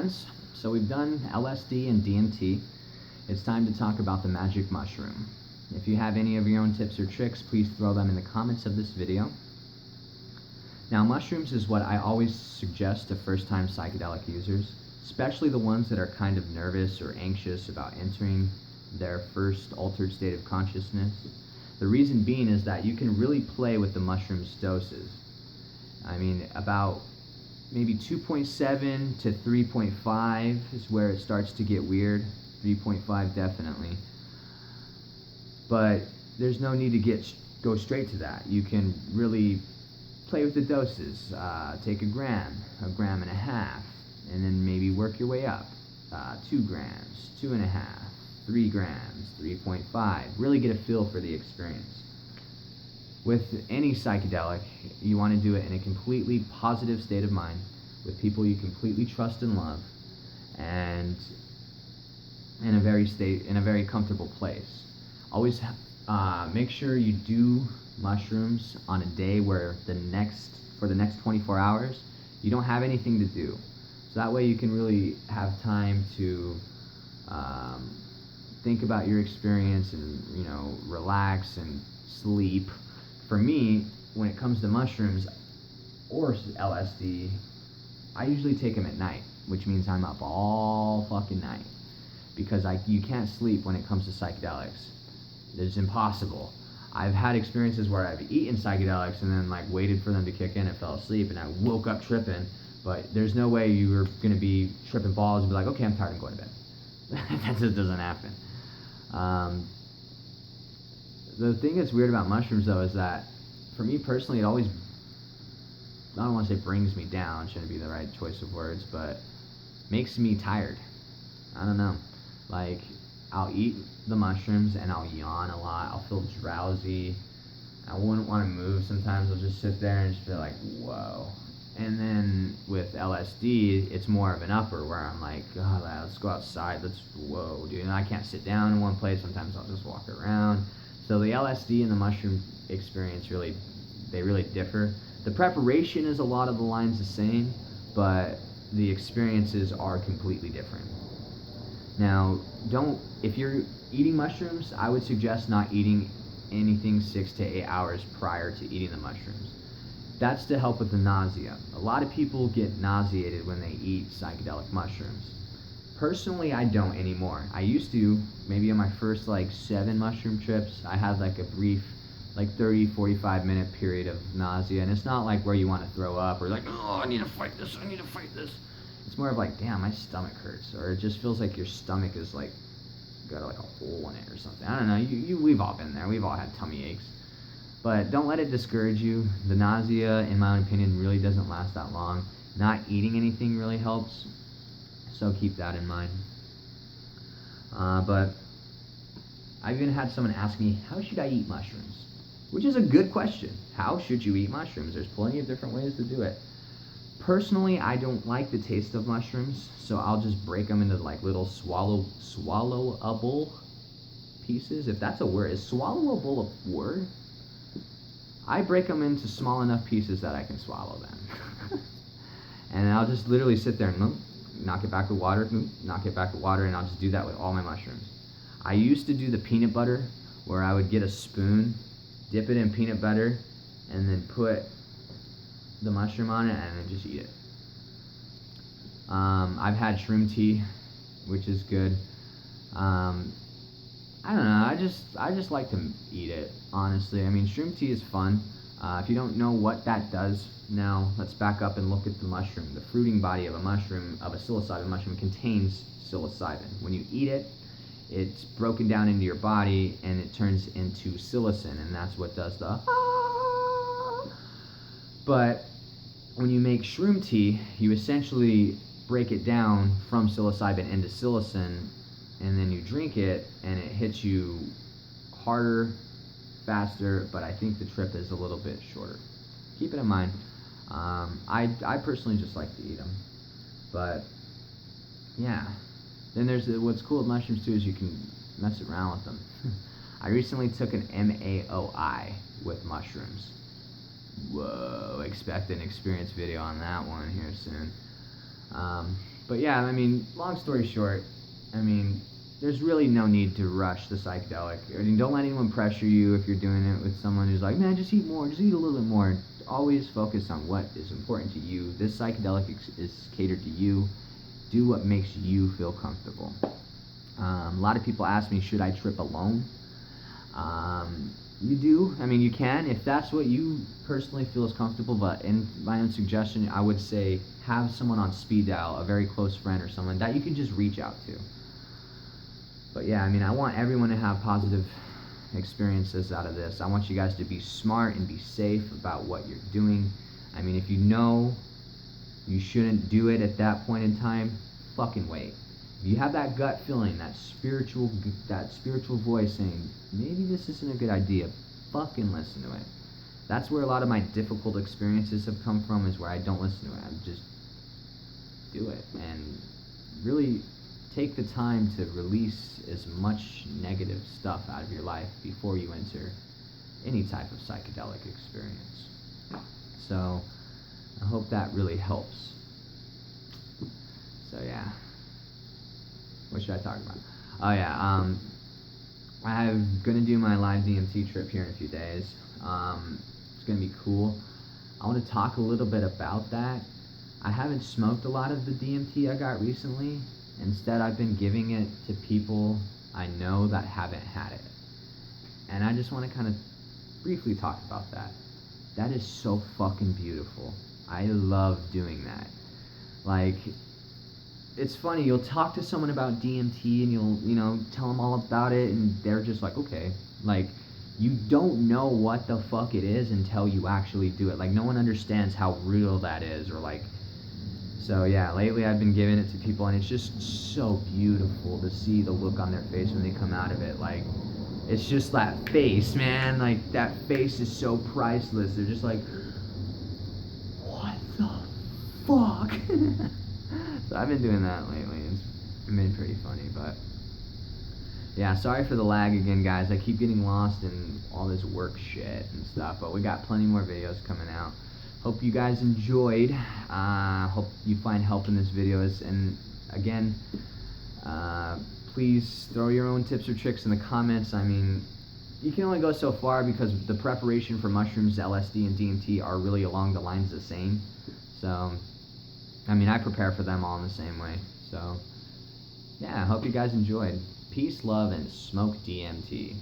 friends, so we've done LSD and DMT. It's time to talk about the magic mushroom. If you have any of your own tips or tricks, please throw them in the comments of this video. Now, mushrooms is what I always suggest to first-time psychedelic users, especially the ones that are kind of nervous or anxious about entering their first altered state of consciousness. The reason being is that you can really play with the mushroom's doses. I mean, about maybe 2.7 to 3.5 is where it starts to get weird. 3.5 definitely. But there's no need to go straight to that. You can really play with the doses. Take a gram and a half, and then maybe work your way up. 2 grams, 2.5, 3 grams, 3.5. Really get a feel for the experience. With any psychedelic, you want to do it in a completely positive state of mind, with people you completely trust and love, and in a very comfortable place. Always make sure you do mushrooms on a day where for the next 24 hours, you don't have anything to do. So that way you can really have time to think about your experience and, relax and sleep. For me, when it comes to mushrooms or LSD, I usually take them at night, which means I'm up all fucking night, because you can't sleep when it comes to psychedelics. It's impossible. I've had experiences where I've eaten psychedelics and then waited for them to kick in and fell asleep, and I woke up tripping, but there's no way you were going to be tripping balls and be like, okay, I'm tired, I'm going to bed. That just doesn't happen. The thing that's weird about mushrooms, though, is that for me personally, it always, I don't want to say brings me down, shouldn't be the right choice of words, but makes me tired. I don't know. I'll eat the mushrooms and I'll yawn a lot. I'll feel drowsy. I wouldn't want to move sometimes. I'll just sit there and just feel like, whoa. And then with LSD, it's more of an upper where I'm like, oh, let's go outside. Whoa, dude. And I can't sit down in one place. Sometimes I'll just walk around. So the LSD and the mushroom experience really differ. The preparation is a lot of the lines the same, but the experiences are completely different. Now, if you're eating mushrooms, I would suggest not eating anything 6 to 8 hours prior to eating the mushrooms. That's to help with the nausea. A lot of people get nauseated when they eat psychedelic mushrooms. Personally, I don't anymore. I used to, maybe on my first 7 mushroom trips, I had a brief 30, 45 minute period of nausea, and it's not where you want to throw up or oh, I need to fight this. It's more of damn, my stomach hurts, or it just feels like your stomach is got a hole in it or something. I don't know, we've all been there, we've all had tummy aches. But don't let it discourage you. The nausea, in my own opinion, really doesn't last that long. Not eating anything really helps, so keep that in mind. But I've even had someone ask me, how should I eat mushrooms? Which is a good question. How should you eat mushrooms? There's plenty of different ways to do it. Personally, I don't like the taste of mushrooms, so I'll just break them into little swallowable pieces, if that's a word. Is swallowable a word? I break them into small enough pieces that I can swallow them. And I'll just literally sit there and knock it back with water, knock it back with water, and I'll just do that with all my mushrooms. I used to do the peanut butter, where I would get a spoon, dip it in peanut butter, and then put the mushroom on it and then just eat it. I've had shroom tea, which is good. I don't know, I just like to eat it, honestly. I mean, shroom tea is fun. If you don't know what that does, now let's back up and look at the mushroom. The fruiting body of a psilocybin mushroom, contains psilocybin. When you eat it, it's broken down into your body and it turns into psilocin, and that's what does the But when you make shroom tea, you essentially break it down from psilocybin into psilocin, and then you drink it and it hits you harder, faster, but I think the trip is a little bit shorter. Keep it in mind. I personally just like to eat them, but yeah. Then there's what's cool with mushrooms too, is you can mess around with them. I recently took an MAOI with mushrooms. Whoa, expect an experience video on that one here soon. But yeah, I mean, long story short, I mean, there's really no need to rush the psychedelic. I mean, don't let anyone pressure you if you're doing it with someone who's like, man, just eat more, just eat a little bit more. Always focus on what is important to you. This psychedelic is catered to you. Do what makes you feel comfortable. A lot of people ask me, should I trip alone? You do. I mean, you can if that's what you personally feel is comfortable. But in my own suggestion, I would say have someone on speed dial, a very close friend or someone that you can just reach out to. But yeah, I mean, I want everyone to have positive experiences out of this. I want you guys to be smart and be safe about what you're doing. I mean, if you know you shouldn't do it at that point in time, fucking wait. If you have that gut feeling, that spiritual voice saying, maybe this isn't a good idea, fucking listen to it. That's where a lot of my difficult experiences have come from, is where I don't listen to it. I just do it. And really take the time to release as much negative stuff out of your life before you enter any type of psychedelic experience. So I hope that really helps. So yeah. What should I talk about? Oh yeah, I'm gonna do my live DMT trip here in a few days. It's gonna be cool. I want to talk a little bit about that. I haven't smoked a lot of the DMT I got recently. Instead, I've been giving it to people I know that haven't had it. And I just want to kind of briefly talk about that. That is so fucking beautiful. I love doing that. Like, it's funny, you'll talk to someone about DMT and you'll, tell them all about it, and they're just like, okay. Like, you don't know what the fuck it is until you actually do it. Like, no one understands how real that is, or like, so yeah, lately I've been giving it to people, and it's just so beautiful to see the look on their face when they come out of it. Like, it's just that face, man. Like, that face is so priceless. They're just like, what the fuck? So I've been doing that lately. It's been pretty funny, but yeah, sorry for the lag again, guys. I keep getting lost in all this work shit and stuff, but we got plenty more videos coming out. Hope you guys enjoyed. Hope you find help in this videos. And again, please throw your own tips or tricks in the comments. I mean, you can only go so far because the preparation for mushrooms, LSD, and DMT are really along the lines the same. So, I mean, I prepare for them all in the same way. So, yeah, I hope you guys enjoyed. Peace, love, and smoke DMT.